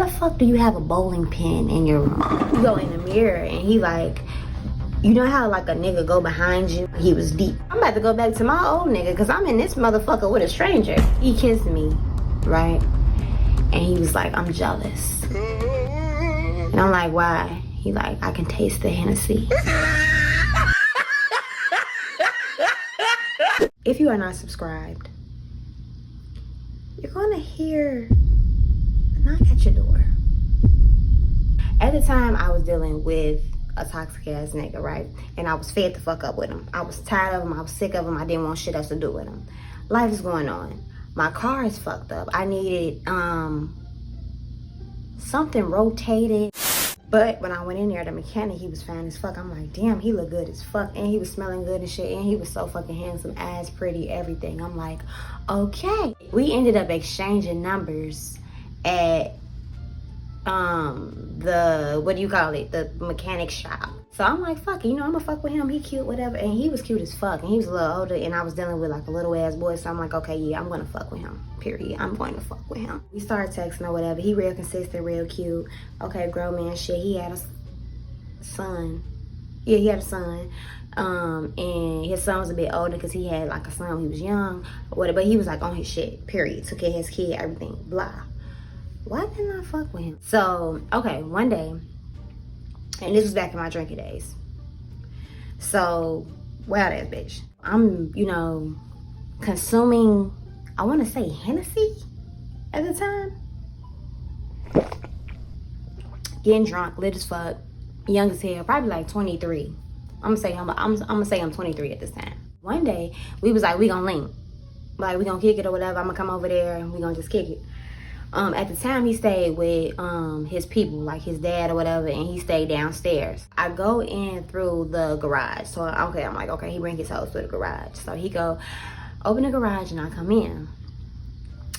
fuck do you have a bowling pin in your room? You go in the mirror and he like, you know how like a nigga go behind you? He was deep. I'm about to go back to my old nigga because I'm in this motherfucker with a stranger. He kissed me, right? And he was like, I'm jealous. And I'm like, why? He like, I can taste the Hennessy. If you are not subscribed, you're gonna hear a knock at your door. At the time, I was dealing with a toxic ass nigga, right? And I was fed the fuck up with him. I was tired of him. I was sick of him. I didn't want shit else to do with him. Life is going on. My car is fucked up. I needed something rotated. But when I went in there, the mechanic, he was fine as fuck. I'm like, damn, he looked good as fuck. And he was smelling good and shit. And he was so fucking handsome, ass pretty, everything. I'm like, okay. We ended up exchanging numbers at the, what do you call it? The mechanic shop. So I'm like, fuck it, you know, I'm gonna fuck with him. He cute, whatever. And he was cute as fuck. And he was a little older. And I was dealing with like a little ass boy. So I'm like, okay, yeah, I'm gonna fuck with him. Period. I'm going to fuck with him. We started texting or whatever. He real consistent, real cute. Okay, grown man shit. He had a son. Yeah, he had a son. And his son was a bit older because he had like a son when he was young. Whatever. But he was like on his shit. Period. Took care of his kid, everything. Blah. Why didn't I fuck with him? So, okay, one day, and this was back in my drinking days. So, wild ass bitch. I'm, you know, consuming, I want to say Hennessy at the time. Getting drunk, lit as fuck, young as hell, probably like 23. I'm gonna say I'm 23 at this time. One day, we was like, we gonna link. Like, we gonna kick it or whatever. I'm gonna come over there and we gonna just kick it. At the time, he stayed with his people, like his dad or whatever, and he stayed downstairs. I go in through the garage. So, okay, I'm like, okay, he bring his house to the garage. So he go, open the garage, and I come in.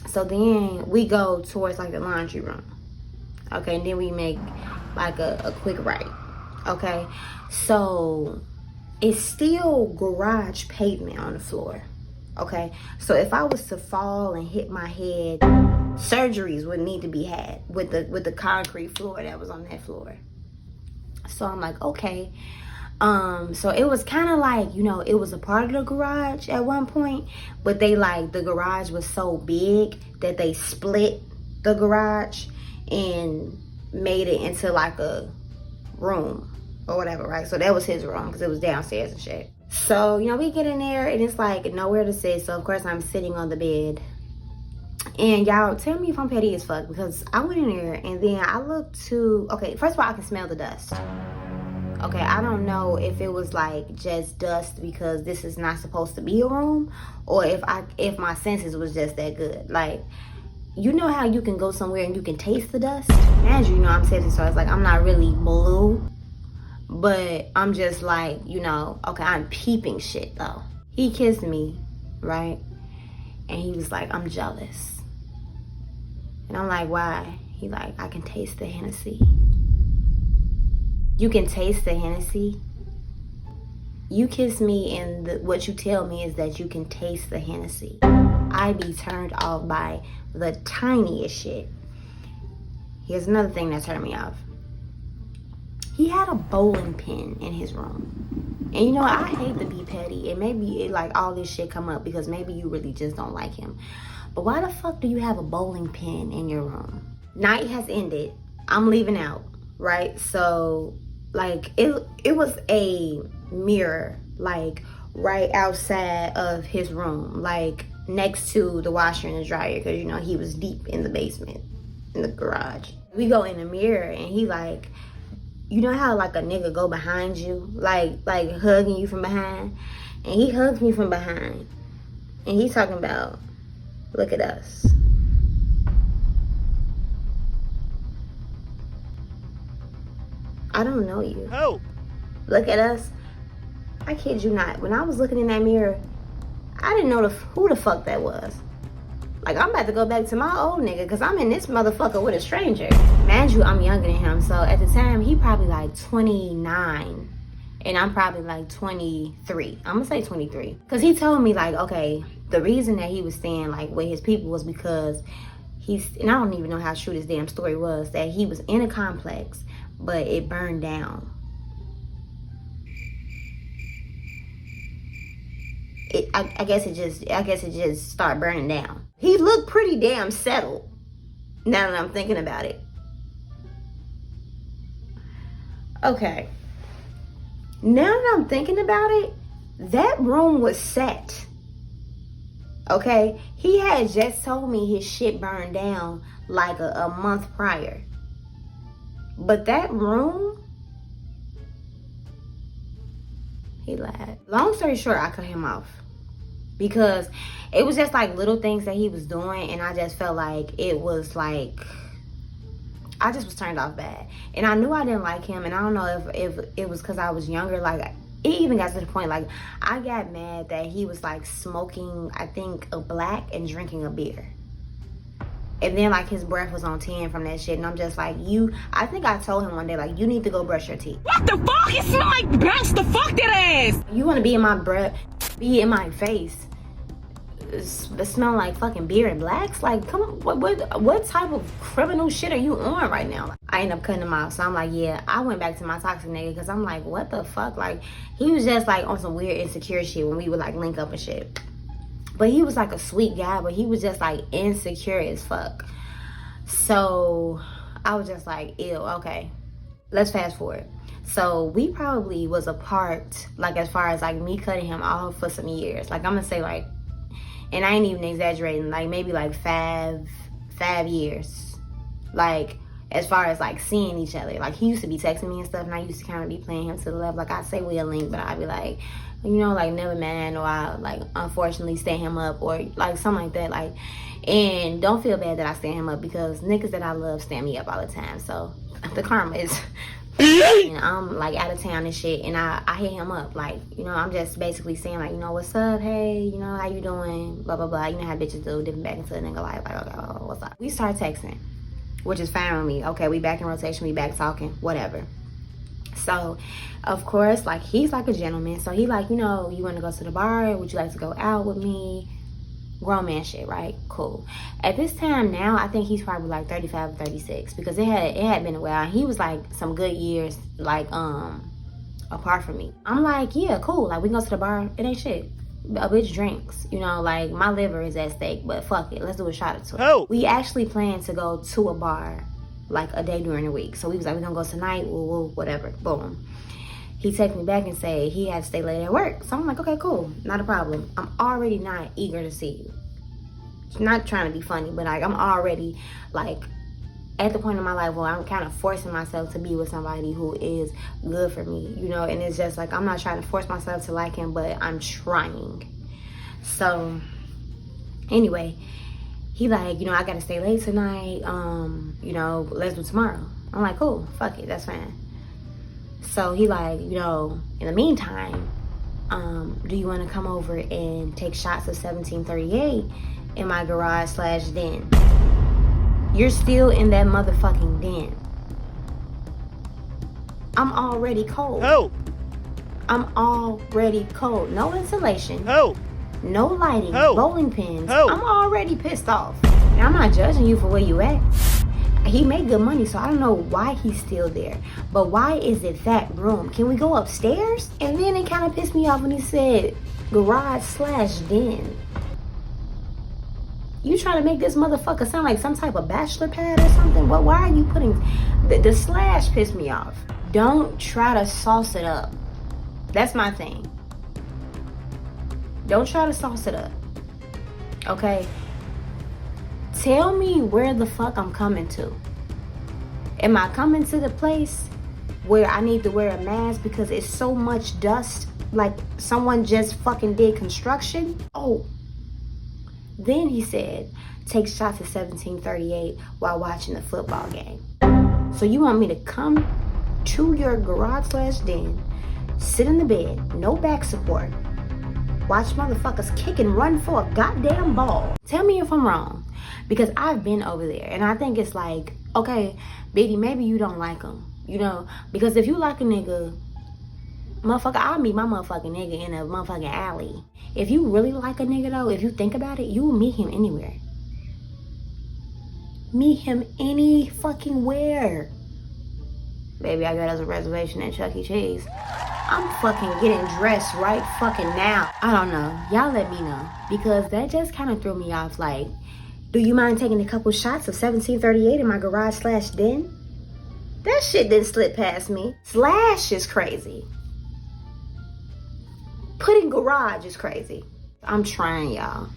So then we go towards like the laundry room. Okay, and then we make like a quick right. Okay, so it's still garage pavement on the floor. Okay, so if I was to fall and hit my head, surgeries would need to be had with the concrete floor that was on that floor. So I'm like, okay. So it was kind of like, you know, it was a part of the garage at one point, but they like, the garage was so big that they split the garage and made it into like a room or whatever, right? So that was his room because it was downstairs and shit. So, you know, we get in there and it's like nowhere to sit. So of course I'm sitting on the bed. And y'all tell me if I'm petty as fuck, because I went in there and then I looked to, okay, first of all, I can smell the dust. Okay, I don't know if it was like just dust because this is not supposed to be a room, or if my senses was just that good. Like, you know how you can go somewhere and you can taste the dust? As you know, I'm tipsy, so it's like I'm not really blue, but I'm just like, you know, okay, I'm peeping shit though. He kissed me, right? And he was like, I'm jealous. And I'm like, why? He like, I can taste the Hennessy. You can taste the Hennessy? You kiss me and what you tell me is that you can taste the Hennessy. I be turned off by the tiniest shit. Here's another thing that turned me off. He had a bowling pin in his room. And you know what? I hate to be petty. And maybe like all this shit come up because maybe you really just don't like him. But why the fuck do you have a bowling pin in your room? Night has ended. I'm leaving out, right? So like it was a mirror like right outside of his room, like next to the washer and the dryer, because you know he was deep in the basement in the garage. We go in the mirror and he like, you know how like a nigga go behind you, like hugging you from behind? And he hugs me from behind. And he's talking about, look at us. I don't know you. Help! Look at us. I kid you not. When I was looking in that mirror, I didn't know who the fuck that was. Like, I'm about to go back to my old nigga because I'm in this motherfucker with a stranger. Mind you, I'm younger than him. So at the time, he probably like 29. And I'm probably like 23. I'm gonna say 23. Because he told me like, okay, the reason that he was staying like with his people was because and I don't even know how true this damn story was, that he was in a complex, but it burned down. I guess it just started burning down. He looked pretty damn settled, now that I'm thinking about it. Okay. Now that I'm thinking about it, that room was set. Okay? He had just told me his shit burned down like a month prior. But that room, he lied. Long story short, I cut him off. Because it was just like little things that he was doing, and I just felt like it was like, I just was turned off bad. And I knew I didn't like him, and I don't know if it was because I was younger. Like, it even got to the point, like, I got mad that he was like smoking, I think, a black and drinking a beer. And then like his breath was on 10 from that shit, and I'm just like, I think I told him one day, like, you need to go brush your teeth. What the fuck? It smell like gangsta. Fuck that ass. You want to be in my breath, be in my face, smell like fucking beer and blacks? Like, come on, what type of criminal shit are you on right now? I ended up cutting him off. So I'm like, yeah, I went back to my toxic nigga, because I'm like, what the fuck? Like, he was just like on some weird insecure shit when we would like link up and shit. But he was like a sweet guy, but he was just like insecure as fuck. So I was just like, ew, okay, let's fast forward. So we probably was apart, like, as far as like me cutting him off, for some years. Like, I'm gonna say, like, and I ain't even exaggerating, like maybe like five years. Like, as far as like seeing each other. Like, he used to be texting me and stuff, and I used to kind of be playing him to the left. Like, I'd say we'll link, but I'd be like, you know, like, never mind, or I like unfortunately stand him up, or like something like that. Like, and don't feel bad that I stand him up, because niggas that I love stand me up all the time. So the karma is and I'm like out of town and shit, and I hit him up, like, you know, I'm just basically saying, like, you know, what's up, hey, you know, how you doing, blah blah blah. You know how bitches do, dipping back into a nigga life, like, okay, what's up? We start texting, which is fine with me. Okay, we back in rotation, we back talking, whatever. So of course, like, he's like a gentleman, so he like, you know, you want to go to the bar, would you like to go out with me? Grown man shit, right? Cool. At this time now, I think he's probably like 35 or 36, because it had been a while. He was like some good years like apart from me. I'm like, yeah, cool, like, we can go to the bar, it ain't shit. A bitch drinks, you know, like, my liver is at stake, but fuck it, let's do a shot or two. Oh. We actually planned to go to a bar like a day during the week. So we was like, we're gonna go tonight, woo, whatever, boom. He texted me back and said he had to stay late at work. So I'm like, okay, cool, not a problem. I'm already not eager to see you. Not trying to be funny, but like, I'm already like at the point in my life where I'm kind of forcing myself to be with somebody who is good for me, you know. And it's just like, I'm not trying to force myself to like him, but I'm trying. So anyway, he like, you know, I gotta stay late tonight, you know, let's do tomorrow. I'm like, cool, fuck it, that's fine. So he like, you know, in the meantime, do you want to come over and take shots of 1738 in my garage / den? You're still in that motherfucking den. I'm already cold. Oh. I'm already cold. No insulation. Oh. No lighting. Oh. Bowling pins. Oh. I'm already pissed off. And I'm not judging you for where you at. He made good money, so I don't know why he's still there. But why is it that room? Can we go upstairs? And then it kind of pissed me off when he said garage / den. You trying to make this motherfucker sound like some type of bachelor pad or something? Well, why are you putting... The slash pissed me off. Don't try to sauce it up. That's my thing. Don't try to sauce it up. Okay? Tell me where the fuck I'm coming to. Am I coming to the place where I need to wear a mask because it's so much dust, like someone just fucking did construction? Oh. Then he said, take shots at 1738 while watching the football game. So you want me to come to your garage / den, sit in the bed, no back support, watch motherfuckers kick and run for a goddamn ball? Tell me if I'm wrong. Because I've been over there, and I think it's like, okay, Biddy, maybe you don't like him, you know? Because if you like a nigga, motherfucker, I'll meet my motherfucking nigga in a motherfucking alley. If you really like a nigga, though, if you think about it, you will meet him anywhere. meet him any fucking where. Baby, I got us a reservation at Chuck E. Cheese. I'm fucking getting dressed right fucking now. I don't know. Y'all let me know. Because that just kind of threw me off. Like, do you mind taking a couple shots of 1738 in my garage / den? That shit didn't slip past me. Slash is crazy. Putting garage is crazy. I'm trying, y'all.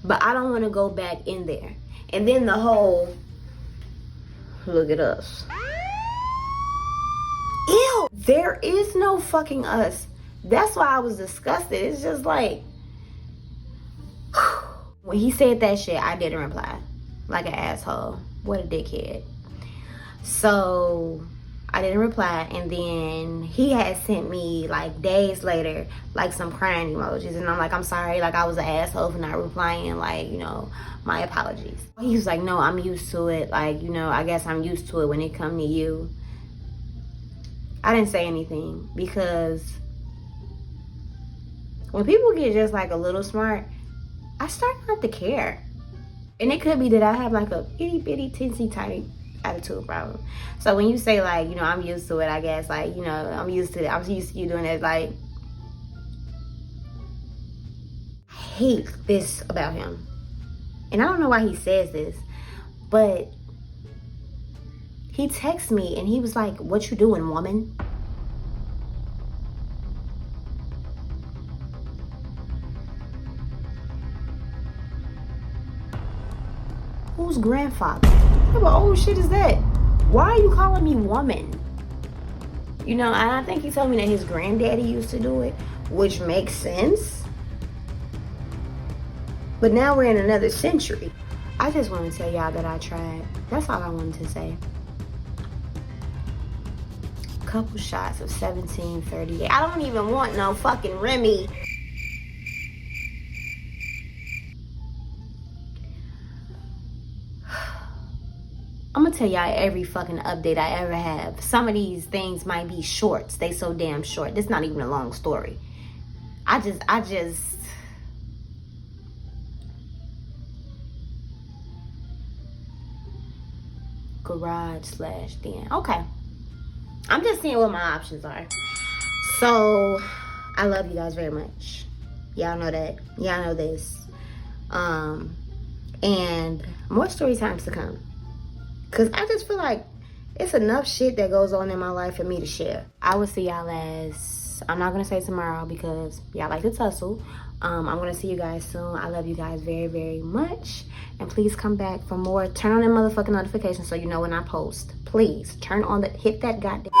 But I don't want to go back in there. And then the whole, look at us. Ew, there is no fucking us. That's why I was disgusted. It's just like, when he said that shit, I didn't reply. Like an asshole. What a dickhead. So I didn't reply, and then he had sent me like days later like some crying emojis, and I'm like, I'm sorry, like I was an asshole for not replying, like, you know, my apologies. He was like, no, I'm used to it, like, you know, I guess I'm used to it when it come to you. I didn't say anything because when people get just like a little smart, I start not to care. And it could be that I have like a itty bitty teensy tiny attitude problem. So when you say like, you know, I'm used to it, I guess, like, you know, I'm used to you doing it, like, I hate this about him. And I don't know why he says this, but he texted me and he was like, what you doing, woman? Whose grandfather? What old shit is that? Why are you calling me woman? You know, and I think he told me that his granddaddy used to do it, which makes sense. But now we're in another century. I just want to tell y'all that I tried. That's all I wanted to say. Couple shots of 1738. I don't even want no fucking Remy. I'm gonna tell y'all every fucking update I ever have. Some of these things might be shorts. They so damn short. This not even a long story. I just garage / den. Okay. I'm just seeing what my options are. So I love you guys very much. Y'all know that. Y'all know this. And more story times to come. Because I just feel like it's enough shit that goes on in my life for me to share. I will see y'all as, I'm not going to say tomorrow because y'all like to tussle. I'm going to see you guys soon. I love you guys very, very much. And please come back for more. Turn on that motherfucking notification so you know when I post. Please turn on hit that goddamn